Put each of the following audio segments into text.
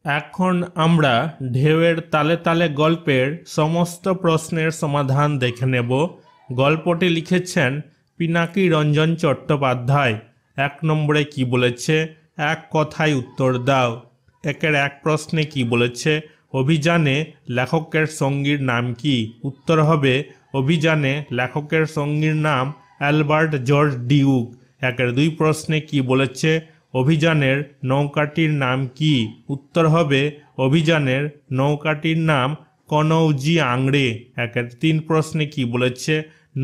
এখন আমরা ঢেউয়ের তালে তালে গল্পের সমস্ত প্রশ্নের সমাধান দেখে নেব। গল্পটি লিখেছেন পিনাকি রঞ্জন চট্টোপাধ্যায়। 1 নম্বরে কি বলেছে, এক কথায় উত্তর দাও। একের এক প্রশ্নে কি বলেছে, অভিযানে লেখকের সঙ্গীর নাম কি? উত্তর হবে অভিযানে লেখকের সঙ্গীর নাম অ্যালবার্ট জর্জ ডিউক। একের দুই প্রশ্নে কি বলেছে, অভিযানের নৌকাটির নাম কি? উত্তর হবে অভিযানের নৌকাটির নাম কনৌজি আংড়ে। একের তিন প্রশ্নে কি বলেছে,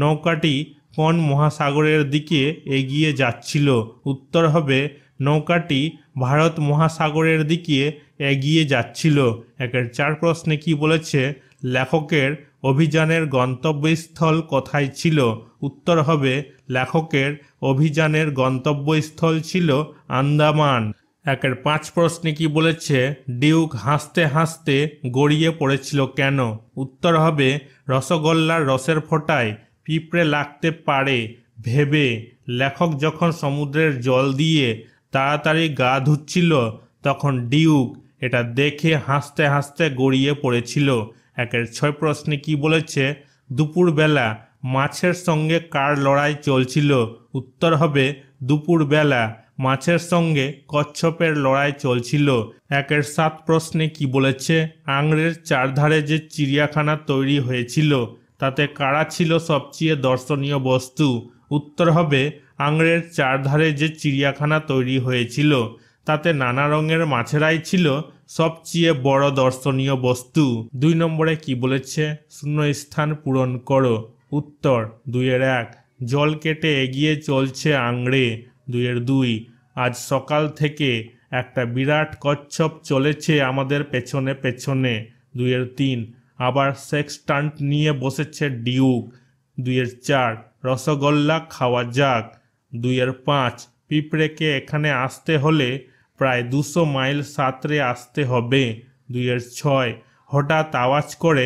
নৌকাটি কোন মহাসাগরের দিকে এগিয়ে যাচ্ছিল? উত্তর হবে নৌকাটি ভারত মহাসাগরের দিকে এগিয়ে যাচ্ছিল। একের চার প্রশ্নে কি বলেছে, লেখকের অভিযানের গন্তব্যস্থল কোথায় ছিল? উত্তর হবে লেখকের অভিযানের গন্তব্যস্থল ছিল আন্দামান। একের পাঁচ প্রশ্নে কি বলেছে, ডিউক হাসতে হাসতে গড়িয়ে পড়েছিল কেন? উত্তর হবে রসগোল্লার রসের ফোঁটায় পিঁপড়ে লাগতে পারে ভেবে লেখক যখন সমুদ্রের জল দিয়ে তাড়াতাড়ি গা ধুচ্ছিল তখন ডিউক এটা দেখে হাসতে হাসতে গড়িয়ে পড়েছিল। একের ছয় প্রশ্নে কি বলেছে, দুপুরবেলা মাছের সঙ্গে কার লড়াই চলছিল? উত্তর হবে দুপুরবেলা মাছের সঙ্গে কচ্ছপের লড়াই চলছিল। একের সাত প্রশ্নে কি বলেছে, আংড়ের চারধারে যে চিড়িয়াখানা তৈরি হয়েছিল তাতে কারা ছিল সবচেয়ে দর্শনীয় বস্তু? উত্তর হবে আংড়ের চারধারে যে চিড়িয়াখানা তৈরি হয়েছিল তাতে নানা রঙের মাছেরাই ছিল সবচেয়ে বড় দর্শনীয় বস্তু। 2 নম্বরে কি বলেছে, শূন্যস্থান পূরণ করো। উত্তর 2-1 জল কেটে এগিয়ে চলছে আংড়ে। 2-2 আজ সকাল থেকে একটা বিরাট কচ্ছপ চলেছে আমাদের পেছনে পেছনে। 2-3 আবার সেক্সটান্ট নিয়ে বসেছে ডিউক। 2-4 রসগোল্লা খাওয়া যাক। 2-5 পিঁপড়েকে এখানে আসতে হলে প্রায় 200 মাইল সাঁতরে আসতে হবে। 2-6 হঠাৎ আওয়াজ করে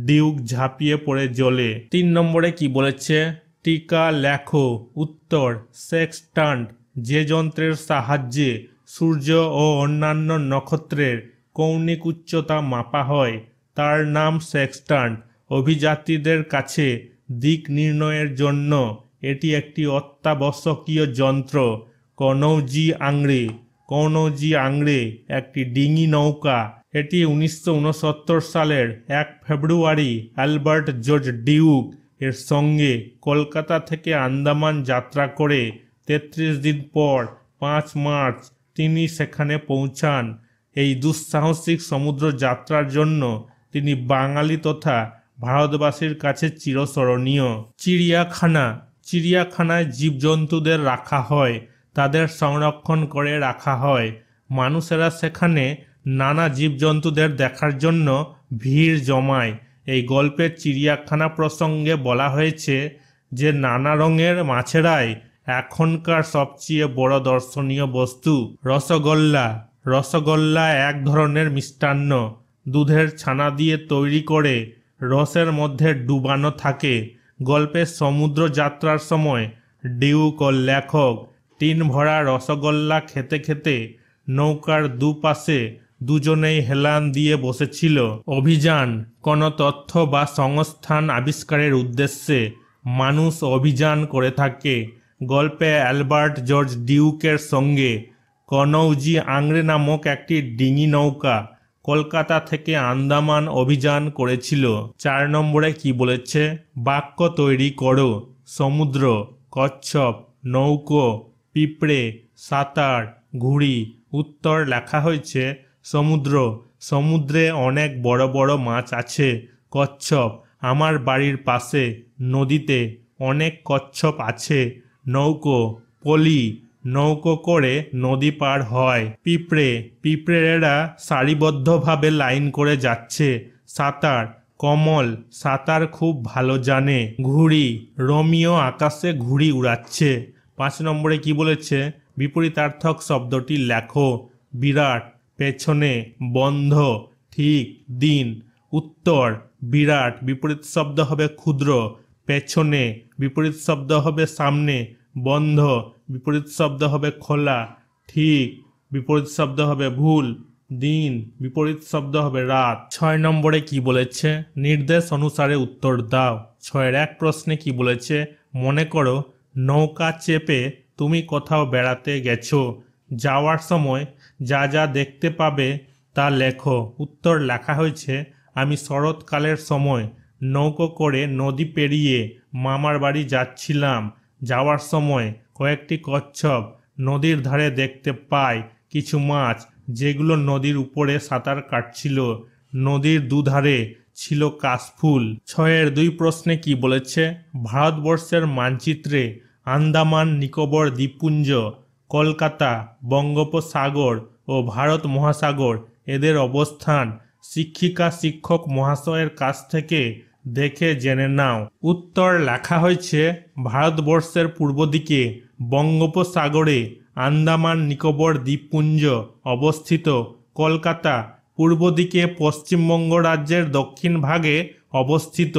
ডিউক ঝাঁপিয়ে পড়ে জলে। 3 নম্বরে কি বলেছে, টিকা লেখো। উত্তর সেক্সটান্ট যে যন্ত্রের সাহায্যে সূর্য ও অন্যান্য নক্ষত্রের কৌণিক উচ্চতা মাপা হয় তার নাম সেক্সটান্ট। অভিযাত্রীদের কাছে দিক নির্ণয়ের জন্য এটি একটি অত্যাবশ্যকীয় যন্ত্র। কনৌজি আংড়ে। কনৌজি আংড়ে একটি ডিঙি নৌকা। এটি 1969 সালের 1 ফেব্রুয়ারি অ্যালবার্ট জর্জ ডিউক এর সঙ্গে কলকাতা থেকে আন্দামান যাত্রা করে 33 দিন পর 5 মার্চ তিনি সেখানে পৌঁছান। এই দুঃসাহসিক সমুদ্র যাত্রার জন্য তিনি বাঙালি তথা ভারতবাসীর কাছে চিরস্মরণীয়। চিড়িয়াখানা। চিড়িয়াখানায় জীবজন্তুদের রাখা হয়, তাদের সংরক্ষণ করে রাখা হয়। মানুষেরা সেখানে নানা জীবজন্তুদের দেখার জন্য ভিড় জমায়। এই গল্পের চিড়িয়াখানা প্রসঙ্গে বলা হয়েছে যে নানা রঙের মাছেরাই এখনকার সবচেয়ে বড় দর্শনীয় বস্তু। রসগোল্লা। রসগোল্লা এক ধরনের মিষ্টান্ন, দুধের ছানা দিয়ে তৈরি করে রসের মধ্যে ডুবানো থাকে। গল্পের সমুদ্র যাত্রার সময় ডিউক ও লেখক টিন ভরা রসগোল্লা খেতে খেতে নৌকার দুপাশে দুজনেই হেলান দিয়ে বসেছিল। অভিযান কোনো তথ্য বা সংস্থান আবিষ্কারের উদ্দেশ্যে মানুষ অভিযান করে থাকে। গল্পে অ্যালবার্ট জর্জ ডিউকের সঙ্গে কনৌজি আংড়ে নামক একটি ডিঙি নৌকা কলকাতা থেকে আন্দামান অভিযান করেছিল। 4 নম্বরে কি বলেছে, বাক্য তৈরি করো। সমুদ্র, কচ্ছপ, নৌকো, পিঁপড়ে, সাঁতার, ঘুড়ি। উত্তর লেখা হয়েছে সমুদ্র। সমুদ্রে অনেক বড় বড় মাছ আছে। কচ্ছপ আমার বাড়ির পাশে নদীতে অনেক কচ্ছপ আছে। নৌকো, পলি, নৌকো করে নদী পার হয়। পিঁপড়ে, পিঁপড়েরা সারিবদ্ধভাবে লাইন করে যাচ্ছে। সাঁতার, কমল সাঁতার খুব ভালো জানে। ঘুড়ি, রোমিও আকাশে ঘুড়ি উড়াচ্ছে। 5 নম্বরে কি বলেছে, বিপরীতার্থক শব্দটি লেখো। বিরাট, পেছনে, বন্ধ, ঠিক, দিন। উত্তর বিরাট বিপরীত শব্দ হবে ক্ষুদ্র, পেছনে বিপরীত শব্দ হবে সামনে, বন্ধ বিপরীত শব্দ হবে খোলা, ঠিক বিপরীত শব্দ হবে ভুল, দিন, বিপরীত শব্দ হবে রাত। 6 নম্বরে কি বলেছে? নির্দেশ অনুসারে উত্তর দাও। 6-1 প্রশ্নে কি বলেছে? মনে করো নৌকা চেপে তুমি কোথাও বেড়াতে গেছো। যাওয়ার সময় যা যা দেখতে পাবে তা লেখো। উত্তর লেখা হয়েছে, আমি শরৎকালের সময় নৌকো করে নদী পেরিয়ে মামার বাড়ি যাচ্ছিলাম। যাওয়ার সময় কয়েকটি কচ্ছপ নদীর ধারে দেখতে পাই, কিছু মাছ যেগুলো নদীর উপরে সাঁতার কাটছিল। নদীর দুধারে ছিল কাশফুল। 6-2 প্রশ্নে কি বলেছে? ভারতবর্ষের মানচিত্রে আন্দামান নিকোবর দ্বীপপুঞ্জ, কলকাতা, বঙ্গোপসাগর ও ভারত মহাসাগর এদের অবস্থান শিক্ষিকা শিক্ষক মহাশয়ের কাছ থেকে দেখে জেনে নাও। উত্তর লেখা হয়েছে, ভারতবর্ষের পূর্ব দিকে বঙ্গোপসাগরে আন্দামান নিকোবর দ্বীপপুঞ্জ অবস্থিত। কলকাতা পূর্ব দিকে পশ্চিমবঙ্গ রাজ্যের দক্ষিণ ভাগে অবস্থিত।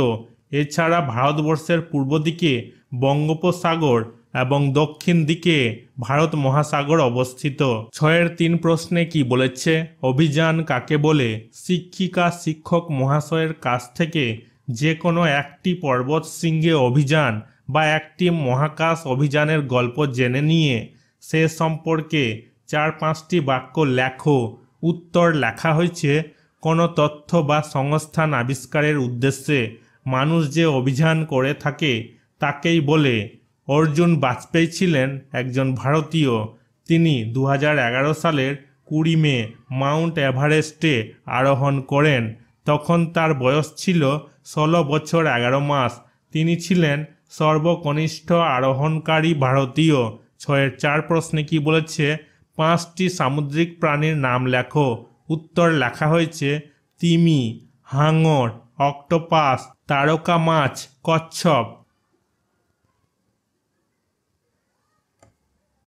এছাড়া ভারতবর্ষের পূর্ব দিকে বঙ্গোপসাগর এবং দক্ষিণ দিকে ভারত মহাসাগর অবস্থিত। 6-3 প্রশ্নে কি বলেছে? অভিযান কাকে বলে? শিক্ষিকা শিক্ষক মহাশয়ের কাছ থেকে যে কোনো একটি পর্বত শৃঙ্গে অভিযান বা একটি মহাকাশ অভিযানের গল্প জেনে নিয়ে সে সম্পর্কে 4-5টি বাক্য লেখো। উত্তর লেখা হয়েছে, কোনো তথ্য বা সংস্থান আবিষ্কারের উদ্দেশ্যে মানুষ যে অভিযান করে থাকে তাকেই বলে। অর্জুন বাজপেয়ী ছিলেন একজন ভারতীয়। তিনি 2011 সালের 20 মে মাউন্ট এভারেস্টে আরোহণ করেন। তখন তার বয়স ছিল 16 বছর 11 মাস। তিনি ছিলেন সর্বকনিষ্ঠ আরোহণকারী ভারতীয়। 6-4 প্রশ্নে কি বলেছে? 5টি সামুদ্রিক প্রাণীর নাম লেখো। উত্তর লেখা হয়েছে, তিমি, হাঙর, অক্টোপাস, তারকা মাছ, কচ্ছপ।